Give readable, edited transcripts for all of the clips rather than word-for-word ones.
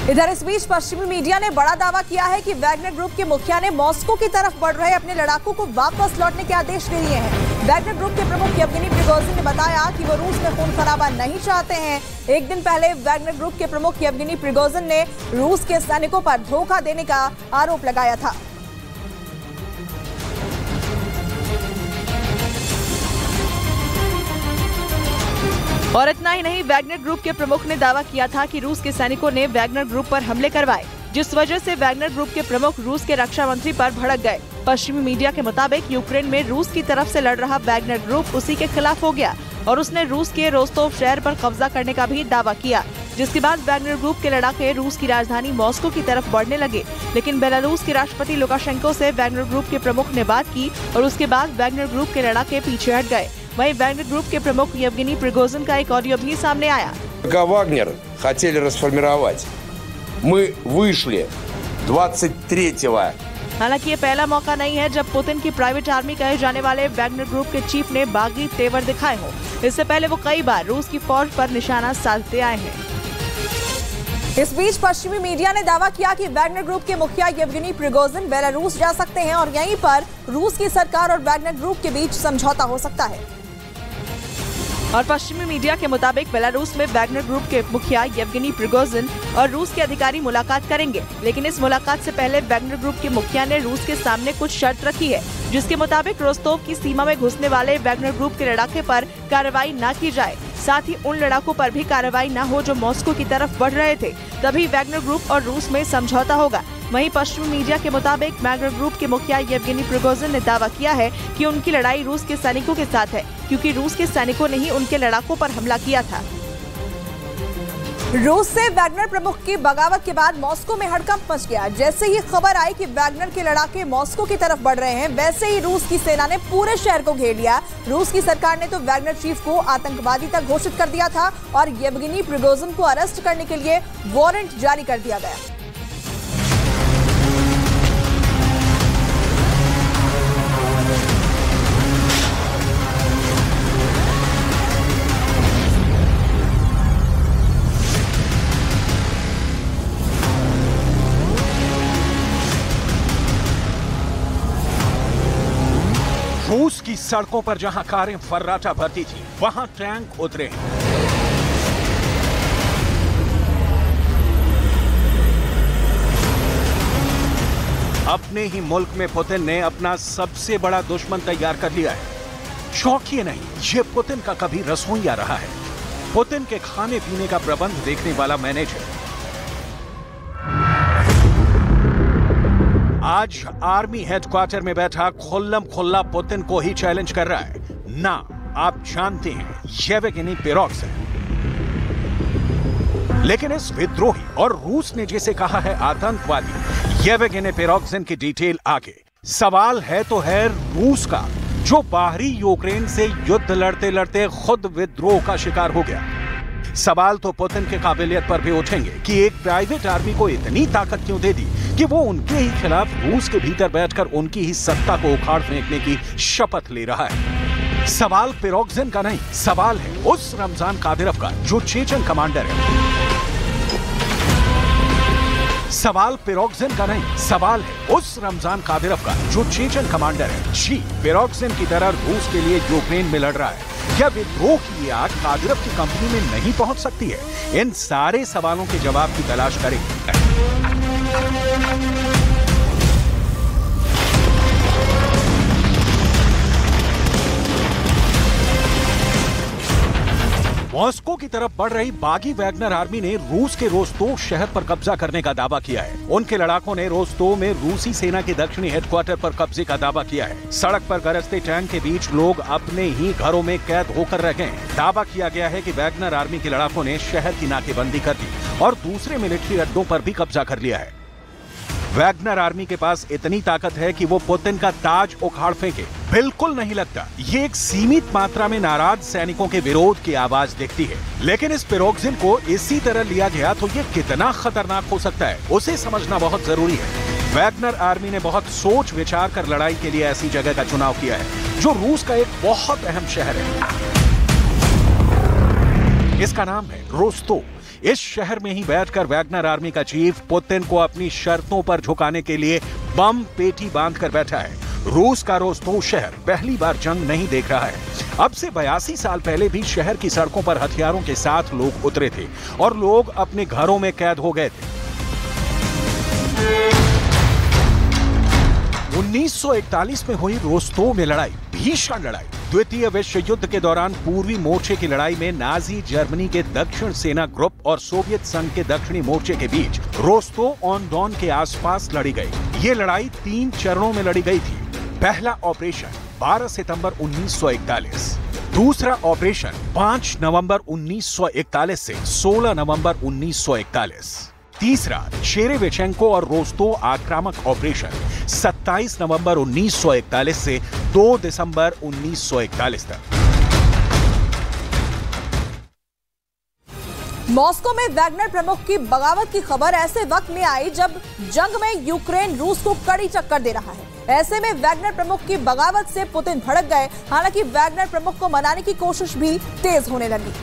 इधर इस बीच पश्चिमी मीडिया ने बड़ा दावा किया है कि वैगनर ग्रुप के मुखिया ने मॉस्को की तरफ बढ़ रहे अपने लड़ाकों को वापस लौटने के आदेश दे दिए हैं। वैगनर ग्रुप के प्रमुख येवगेनी प्रिगोजिन ने बताया कि वो रूस में खून खराबा नहीं चाहते हैं। एक दिन पहले वैगनर ग्रुप के प्रमुख येवगेनी प्रिगोजिन ने रूस के सैनिकों पर धोखा देने का आरोप लगाया था। और इतना ही नहीं, वैगनर ग्रुप के प्रमुख ने दावा किया था कि रूस के सैनिकों ने वैगनर ग्रुप पर हमले करवाए, जिस वजह से वैगनर ग्रुप के प्रमुख रूस के रक्षा मंत्री पर भड़क गए। पश्चिमी मीडिया के मुताबिक यूक्रेन में रूस की तरफ से लड़ रहा वैगनर ग्रुप उसी के खिलाफ हो गया और उसने रूस के रोस्तोव शहर पर कब्जा करने का भी दावा किया, जिसके बाद वैगनर ग्रुप के लड़ाके रूस की राजधानी मॉस्को की तरफ बढ़ने लगे। लेकिन बेलारूस के राष्ट्रपति लुकाशेंको से वैगनर ग्रुप के प्रमुख ने बात की और उसके बाद वैगनर ग्रुप के लड़ाके पीछे हट गए। वहीं वैगनर ग्रुप के प्रमुख येवगेनी प्रिगोजिन का एक ऑडियो भी सामने आया। Вагнер хотели расформировать. Мы вышли 23-го. हालांकि ये पहला मौका नहीं है जब पुतिन की प्राइवेट आर्मी कहे जाने वाले वैगनर ग्रुप के चीफ ने बागी तेवर दिखाए हों। इससे पहले वो कई बार रूस की फौज पर निशाना साधते आए हैं। इस बीच पश्चिमी मीडिया ने दावा किया कि वैगनर ग्रुप के मुखिया येवगेनी प्रिगोजिन बेलारूस जा सकते हैं और यहीं पर रूस की सरकार और वैगनर ग्रुप के बीच समझौता हो सकता है। और पश्चिमी मीडिया के मुताबिक बेलारूस में वैगनर ग्रुप के मुखिया येवगेनी प्रिगोजिन और रूस के अधिकारी मुलाकात करेंगे, लेकिन इस मुलाकात से पहले वैगनर ग्रुप के मुखिया ने रूस के सामने कुछ शर्त रखी है, जिसके मुताबिक रोस्तोव की सीमा में घुसने वाले वैगनर ग्रुप के लड़ाके पर कार्रवाई न की जाए, साथ ही उन लड़ाकों पर भी कार्रवाई न हो जो मॉस्को की तरफ बढ़ रहे थे, तभी वैगनर ग्रुप और रूस में समझौता होगा। वहीं पश्चिमी मीडिया के मुताबिक वैगनर ग्रुप के मुखिया येवगेनी प्रिगोजिन ने दावा किया है कि उनकी लड़ाई रूस के सैनिकों के साथ है, क्योंकि रूस के सैनिकों ने ही उनके लड़ाकों पर हमला किया था। रूस से वैगनर प्रमुख की बगावत के बाद मॉस्को में हड़कंप मच गया। जैसे ही खबर आई कि वैगनर के लड़ाके मॉस्को की तरफ बढ़ रहे हैं, वैसे ही रूस की सेना ने पूरे शहर को घेर लिया। रूस की सरकार ने तो वैगनर चीफ को आतंकवादी तक घोषित कर दिया था और येवगेनी प्रिगोजिन को अरेस्ट करने के लिए वारंट जारी कर दिया गया। रूस की सड़कों पर जहां कारें फर्राटा भरती थी, वहां टैंक उतरे हैं। अपने ही मुल्क में पुतिन ने अपना सबसे बड़ा दुश्मन तैयार कर लिया है। शौकिए नहीं, ये पुतिन का कभी रसोइया रहा है, पुतिन के खाने पीने का प्रबंध देखने वाला मैनेजर। आज आर्मी हेडक्वार्टर में बैठा खुल्लम खुल्ला पुतिन को ही चैलेंज कर रहा है। ना, आप जानते हैं येवगेनी प्रिगोजिन। लेकिन इस विद्रोही और रूस ने जिसे कहा है आतंकवादी येवगेनी प्रिगोजिन की डिटेल आगे। सवाल है तो है रूस का, जो बाहरी यूक्रेन से युद्ध लड़ते लड़ते खुद विद्रोह का शिकार हो गया। सवाल तो पुतिन के काबिलियत पर भी उठेंगे कि एक प्राइवेट आर्मी को इतनी ताकत क्यों दे दी कि वो उनके ही खिलाफ रूस के भीतर बैठकर उनकी ही सत्ता को उखाड़ फेंकने की शपथ ले रहा है। सवाल प्रिगोजिन का नहीं, सवाल है उस रमजान कादिरोव का जो चेचन कमांडर है। सवाल प्रिगोजिन का नहीं, सवाल है उस रमजान कादिरोव का जो चेचन कमांडर है। जी, प्रिगोजिन की तरह रूस के लिए यूक्रेन में लड़ रहा है। क्या विद्रोह की ये आग कादिरोव की कंपनी में नहीं पहुंच सकती है? इन सारे सवालों के जवाब की तलाश करें। मॉस्को की तरफ बढ़ रही बागी वैगनर आर्मी ने रूस के रोस्तोव शहर पर कब्जा करने का दावा किया है। उनके लड़ाकों ने रोस्तोव में रूसी सेना के दक्षिणी हेडक्वार्टर पर कब्जे का दावा किया है। सड़क पर गरजते टैंक के बीच लोग अपने ही घरों में कैद होकर रह गए हैं। दावा किया गया है कि वैगनर आर्मी के लड़ाकों ने शहर की नाकेबंदी कर दी और दूसरे मिलिट्री अड्डों पर भी कब्जा कर लिया है। वैगनर आर्मी के पास इतनी ताकत है कि वो पुतिन का ताज उखाड़ फेंके। बिल्कुल नहीं लगता ये एक सीमित मात्रा में नाराज सैनिकों के विरोध की आवाज दिखती है। लेकिन इस प्रिगोजिन को इसी तरह लिया गया तो ये कितना खतरनाक हो सकता है, उसे समझना बहुत जरूरी है। वैगनर आर्मी ने बहुत सोच विचार कर लड़ाई के लिए ऐसी जगह का चुनाव किया है जो रूस का एक बहुत अहम शहर है। इसका नाम है रोस्तोव। इस शहर में ही बैठकर वैगनर आर्मी का चीफ पुतिन को अपनी शर्तों पर झुकाने के लिए बम पेटी बांधकर बैठा है। रूस का रोस्तोव शहर पहली बार जंग नहीं देख रहा है। अब से 82 साल पहले भी शहर की सड़कों पर हथियारों के साथ लोग उतरे थे और लोग अपने घरों में कैद हो गए थे। 1941 में हुई रोस्तोव में लड़ाई, भीषण लड़ाई। द्वितीय विश्व युद्ध के दौरान पूर्वी मोर्चे की लड़ाई में नाजी जर्मनी के दक्षिण सेना ग्रुप और सोवियत संघ के दक्षिणी मोर्चे के बीच रोस्तोव ऑन डॉन के आसपास लड़ी गई। ये लड़ाई 3 चरणों में लड़ी गई थी। पहला ऑपरेशन 12 सितंबर 1941, दूसरा ऑपरेशन 5 नवंबर 1941 से 16 नवंबर 1941, तीसरा चेरेवेचेंको और रोस्तोव आक्रामक ऑपरेशन 27 नवंबर 1941 से 2 दिसंबर 1941 तक। मॉस्को में वैगनर प्रमुख की बगावत की खबर ऐसे वक्त में आई जब जंग में यूक्रेन रूस को कड़ी टक्कर दे रहा है। ऐसे में वैगनर प्रमुख की बगावत से पुतिन भड़क गए। हालांकि वैगनर प्रमुख को मनाने की कोशिश भी तेज होने लगी।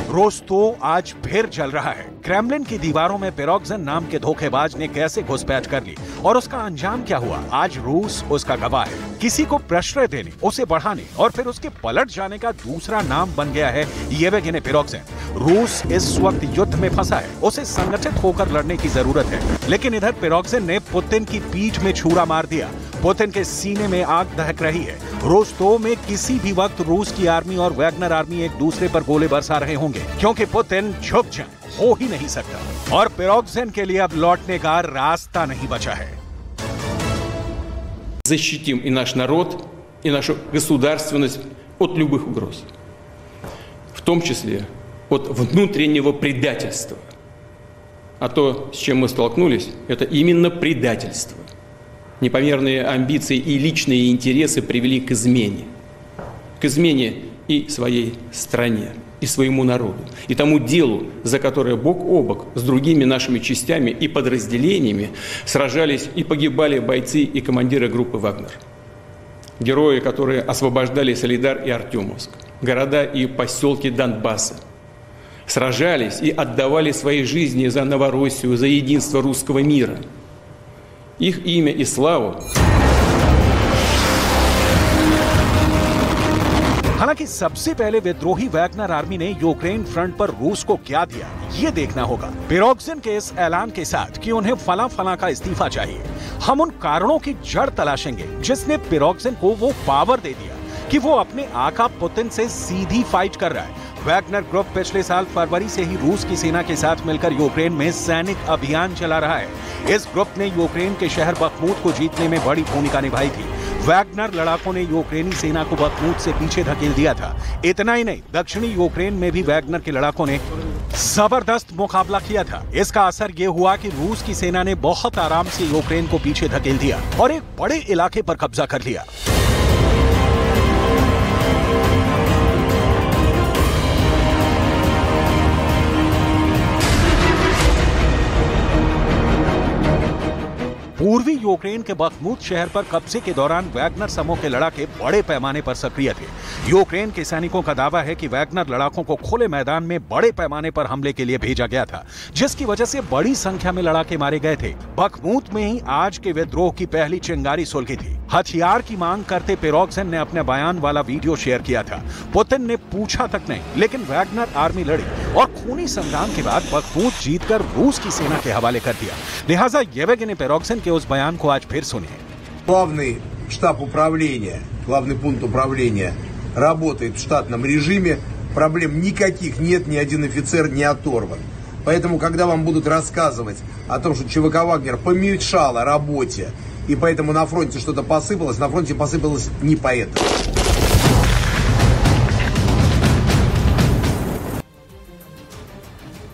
रोस्तोव आज फिर जल रहा है। क्रेमलिन की दीवारों में पिरोग्जिन नाम के धोखेबाज ने कैसे घुसपैठ कर ली और उसका अंजाम क्या हुआ, आज रूस उसका गवाह है। किसी को प्रश्रय देने, उसे बढ़ाने और फिर उसके पलट जाने का दूसरा नाम बन गया है येवगेनी पिरोग्जिन। रूस इस वक्त युद्ध में फंसा है, उसे संगठित होकर लड़ने की जरूरत है। लेकिन इधर पिरोग्जिन ने पुतिन की पीठ में छुरा मार दिया। पुतिन के सीने में आग दहक रही है। रोस्तोव में किसी भी वक्त रूस की आर्मी और वैगनर आर्मी एक दूसरे पर गोले बरसा रहे होंगे, क्योंकि पुतिन झुक जाए हो ही नहीं सकता और पिरोग्जिन के लिए अब लौटने का रास्ता नहीं बचा है। Защитим и наш народ, и нашу государственность от любых угроз, в том числе от внутреннего предательства. А то, с чем мы столкнулись, это именно предательство. Непомерные амбиции и личные интересы привели к измене и своей стране, и своему народу, и тому делу, за которое бок о бок с другими нашими частями и подразделениями сражались и погибали бойцы и командиры группы «Вагнер». Герои, которые освобождали Солидар и Артемовск, города и поселки Донбасса, сражались и отдавали свои жизни за Новороссию, за единство русского мира. Их имя и славу. हालांकि सबसे पहले विद्रोही वैगनर आर्मी ने यूक्रेन फ्रंट पर रूस को क्या दिया, ये देखना होगा। पिरोग्जिन के इस ऐलान के साथ कि उन्हें फला का इस्तीफा चाहिए, हम उन कारणों की जड़ तलाशेंगे जिसने पिरोग्जिन को वो पावर दे दिया कि वो अपने आका पुतिन से सीधी फाइट कर रहा है। वैगनर ग्रुप पिछले साल फरवरी से ही रूस की सेना के साथ मिलकर यूक्रेन में सैनिक अभियान चला रहा है। इस ग्रुप ने यूक्रेन के शहर बखमूत को जीतने में बड़ी भूमिका निभाई थी। वैगनर लड़ाकों ने यूक्रेनी सेना को बखमूत से पीछे धकेल दिया था। इतना ही नहीं, दक्षिणी यूक्रेन में भी वैगनर के लड़ाकों ने जबरदस्त मुकाबला किया था। इसका असर ये हुआ कि रूस की सेना ने बहुत आराम से यूक्रेन को पीछे धकेल दिया और एक बड़े इलाके पर कब्जा कर लिया। पूर्वी यूक्रेन के बखमूत शहर पर कब्जे के दौरान वैगनर समूह के लड़ाके बड़े पैमाने पर सक्रिय थे। यूक्रेन के सैनिकों का दावा है कि वैगनर लड़ाकों को खुले मैदान में बड़े पैमाने पर हमले के लिए भेजा गया था, जिसकी वजह से बड़ी संख्या में लड़ाके मारे गए थे। बखमूत में ही आज के विद्रोह की पहली चिंगारी सुलगी थी। हथियार की मांग करते पिरोग्जिन ने अपने बयान वाला वीडियो शेयर किया था। पुतिन ने पूछा तक नहीं, लेकिन वैगनर आर्मी लड़ी और खूनी संग्राम के बाद बखमूत जीतकर रूस की सेना के हवाले कर दिया। लिहाजा येवगेनी पिरोग्जिन के उस बयान को आज फिर सुनिए। Главный штаб управления, главный пункт управления работает в штатном режиме. Проблем никаких нет, ни один офицер не оторван. Поэтому, когда вам будут рассказывать о том, что ЧВК «Вагнер» помешало работе, и поэтому на фронте что-то посыпалось, на фронте посыпалось не поэтому.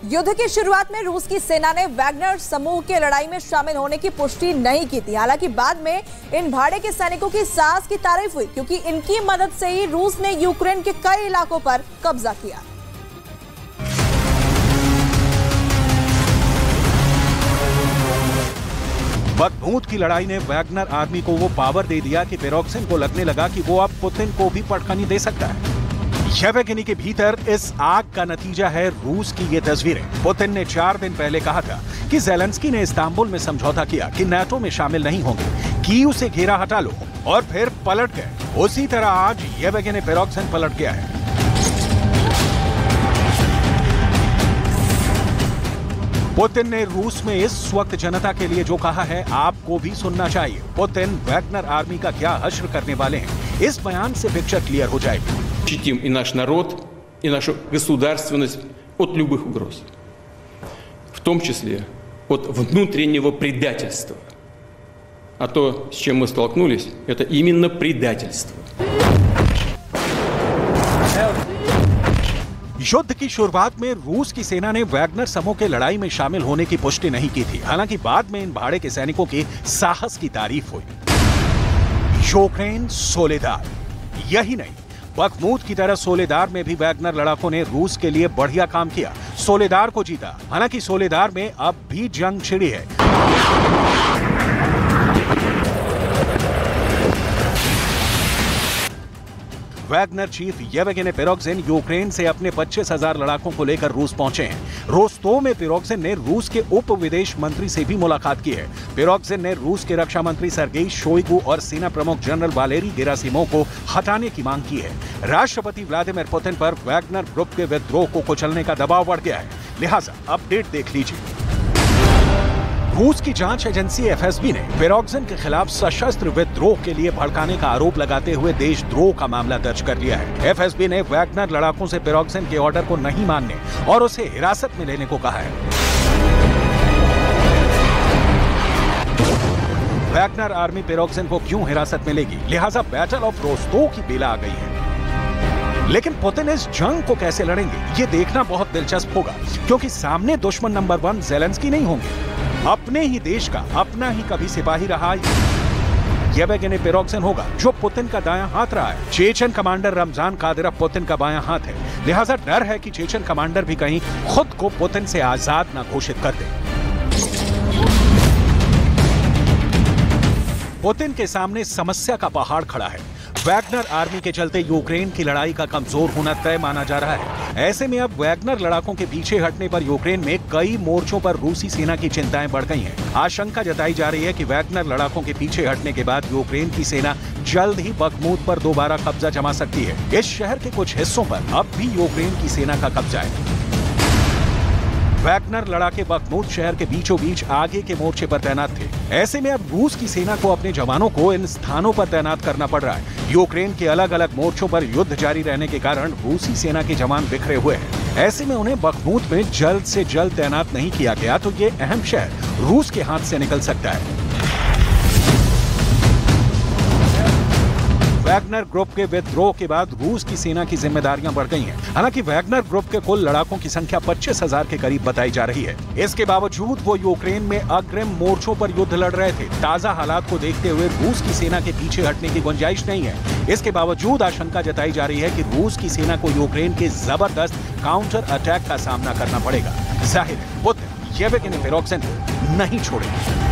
युद्ध की शुरुआत में रूस की सेना ने वैगनर समूह के लड़ाई में शामिल होने की पुष्टि नहीं की थी। हालांकि बाद में इन भाड़े के सैनिकों की साहस की तारीफ हुई, क्योंकि इनकी मदद से ही रूस ने यूक्रेन के कई इलाकों पर कब्जा किया। बखमूत की लड़ाई ने वैगनर आर्मी को वो पावर दे दिया कि पिरोग्जिन को लगने लगा कि वो अब पुतिन को भी पटखनी दे सकता है। येवेगिनी के भीतर इस आग का नतीजा है रूस की ये तस्वीरें। पुतिन ने 4 दिन पहले कहा था कि ज़ेलेंस्की ने इस्तांबुल में समझौता किया कि नाटो में शामिल नहीं होंगे, कीव से घेरा हटा लो, और फिर पलट गए। उसी तरह आज येवेगिनी पेरोक्सिन पलट गया है। पुतिन ने रूस में इस वक्त जनता के लिए जो कहा है आपको भी सुनना चाहिए। पुतिन वैगनर आर्मी का क्या हश्र करने वाले हैं, इस बयान से पिक्चर क्लियर हो जाएगी। Защитим и наш народ, и нашу государственность от любых угроз, в том числе от внутреннего предательства. А то, с чем мы столкнулись, это именно предательство. युद्ध की शुरुआत में रूस की सेना ने वैगनर समूह के लड़ाई में शामिल होने की पुष्टि नहीं की थी। हालांकि बाद में इन भाड़े के सैनिकों के साहस की तारीफ हुई। यूक्रेन सोलेदार, यही नहीं, बखमूत की तरह सोलेदार में भी वैगनर लड़ाकों ने रूस के लिए बढ़िया काम किया, सोलेदार को जीता। हालांकि सोलेदार में अब भी जंग छिड़ी है। वैगनर चीफ येवेगिनी पेरोक्सिन यूक्रेन से अपने 25,000 लड़ाकों को लेकर रूस पहुंचे हैं। रोस्तोव में पेरोक्सिन ने रूस के उप विदेश मंत्री से भी मुलाकात की है। पेरोक्सिन ने रूस के रक्षा मंत्री सर्गेई शोइगु और सेना प्रमुख जनरल वालेरी गेरासिमोव को हटाने की मांग की है। राष्ट्रपति व्लादिमीर पुतिन पर वैगनर ग्रुप के विद्रोह को कुचलने का दबाव बढ़ गया है, लिहाजा अपडेट देख लीजिए। रूस की जांच एजेंसी एफएसबी ने पेरोक्सिन के खिलाफ सशस्त्र विद्रोह के लिए भड़काने का आरोप लगाते हुए देशद्रोह का मामला दर्ज कर लिया है। एफएसबी ने वैगनर लड़ाकों से पेरोक्सिन के ऑर्डर को नहीं मानने और उसे हिरासत में लेने को कहा है। वैगनर आर्मी पेरोक्सिन को क्यों हिरासत में लेगी, लिहाजा बैटल ऑफ रोस्तोव की बेला आ गई है। लेकिन पुतिन इस जंग को कैसे लड़ेंगे, ये देखना बहुत दिलचस्प होगा, क्योंकि सामने दुश्मन नंबर 1 ज़ेलेंस्की नहीं होंगे। अपने ही देश का अपना ही कभी सिपाही रहा येवेगिनी पेरोक्सिन होगा, जो पुतिन का दायां हाथ रहा है। Chechen commander Ramzan Kadyrov Putin का बायां हाथ है, लिहाजा डर है कि चेचन कमांडर भी कहीं खुद को पुतिन से आजाद ना घोषित कर दे। पुतिन के सामने समस्या का पहाड़ खड़ा है। वैगनर आर्मी के चलते यूक्रेन की लड़ाई का कमजोर होना तय माना जा रहा है। ऐसे में अब वैगनर लड़ाकों के पीछे हटने पर यूक्रेन में कई मोर्चों पर रूसी सेना की चिंताएं बढ़ गई हैं। आशंका जताई जा रही है कि वैगनर लड़ाकों के पीछे हटने के बाद यूक्रेन की सेना जल्द ही बखमूत पर दोबारा कब्जा जमा सकती है। इस शहर के कुछ हिस्सों पर अब भी यूक्रेन की सेना का कब्जा है। वैगनर लड़ाके बखमूत शहर के बीचों बीच आगे के मोर्चे पर तैनात थे। ऐसे में अब रूस की सेना को अपने जवानों को इन स्थानों पर तैनात करना पड़ रहा है। यूक्रेन के अलग अलग मोर्चों पर युद्ध जारी रहने के कारण रूसी सेना के जवान बिखरे हुए हैं। ऐसे में उन्हें बखमूत में जल्द से जल्द तैनात नहीं किया गया तो ये अहम शहर रूस के हाथ से निकल सकता है। वैगनर ग्रुप के विद्रोह के बाद रूस की सेना की जिम्मेदारियां बढ़ गई हैं। हालांकि वैगनर ग्रुप के कुल लड़ाकों की संख्या 25,000 के करीब बताई जा रही है। इसके बावजूद वो यूक्रेन में अग्रिम मोर्चों पर युद्ध लड़ रहे थे। ताजा हालात को देखते हुए रूस की सेना के पीछे हटने की गुंजाइश नहीं है। इसके बावजूद आशंका जताई जा रही है कि रूस की सेना को यूक्रेन के जबरदस्त काउंटर अटैक का सामना करना पड़ेगा। जाहिर है पुतिन येवेगिनी पेरोक्सिन को नहीं छोड़ेंगे।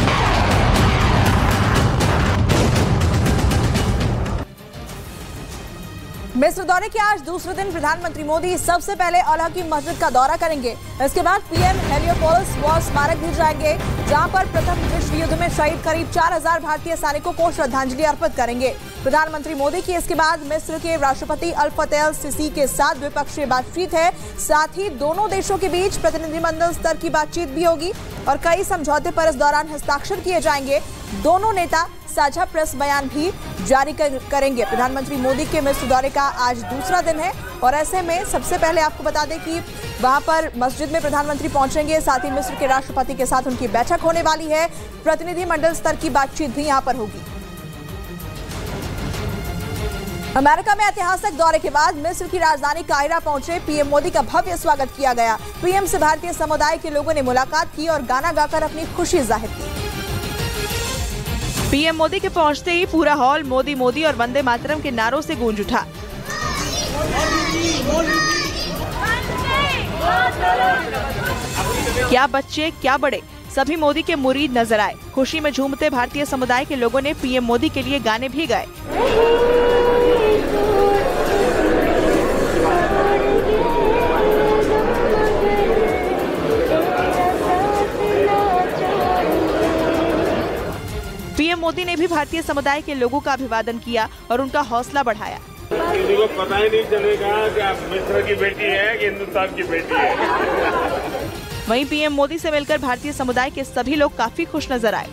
मिस्र दौरे के आज दूसरे दिन प्रधानमंत्री मोदी सबसे पहले अल की मस्जिद का दौरा करेंगे। इसके बाद पीएम हेलियोपोलिस वॉर स्मारक भी जाएंगे, जहां पर प्रथम विश्व युद्ध में शहीद करीब 4,000 भारतीय सैनिकों को श्रद्धांजलि अर्पित करेंगे। प्रधानमंत्री मोदी की इसके बाद मिस्र के राष्ट्रपति अल फतेह अल सीसी के साथ द्विपक्षीय बातचीत है। साथ ही दोनों देशों के बीच प्रतिनिधिमंडल स्तर की बातचीत भी होगी और कई समझौते पर इस दौरान हस्ताक्षर किए जाएंगे। दोनों नेता साझा प्रेस बयान भी जारी करेंगे। प्रधानमंत्री मोदी के मिस्र दौरे का आज दूसरा दिन है और ऐसे में सबसे पहले आपको बता दें कि वहां पर मस्जिद में प्रधानमंत्री पहुंचेंगे। साथ ही मिस्र के राष्ट्रपति के साथ उनकी बैठक होने वाली है। प्रतिनिधिमंडल स्तर की बातचीत भी यहां पर होगी। अमेरिका में ऐतिहासिक दौरे के बाद मिस्र की राजधानी काहिरा पहुंचे पीएम मोदी का भव्य स्वागत किया गया। पीएम से भारतीय समुदाय के लोगों ने मुलाकात की और गाना गाकर अपनी खुशी जाहिर की। पीएम मोदी के पहुंचते ही पूरा हॉल मोदी मोदी और वंदे मातरम के नारों से गूंज उठा। क्या बच्चे क्या बड़े, सभी मोदी के मुरीद नजर आए। खुशी में झूमते भारतीय समुदाय के लोगों ने पीएम मोदी के लिए गाने भी गाए। मोदी ने भी भारतीय समुदाय के लोगों का अभिवादन किया और उनका हौसला बढ़ाया। किसी को पता ही नहीं चलेगा कि आप मिस्र की बेटी है कि हिंदुस्तान की बेटी है। वहीं पीएम मोदी से मिलकर भारतीय समुदाय के सभी लोग काफी खुश नजर आए।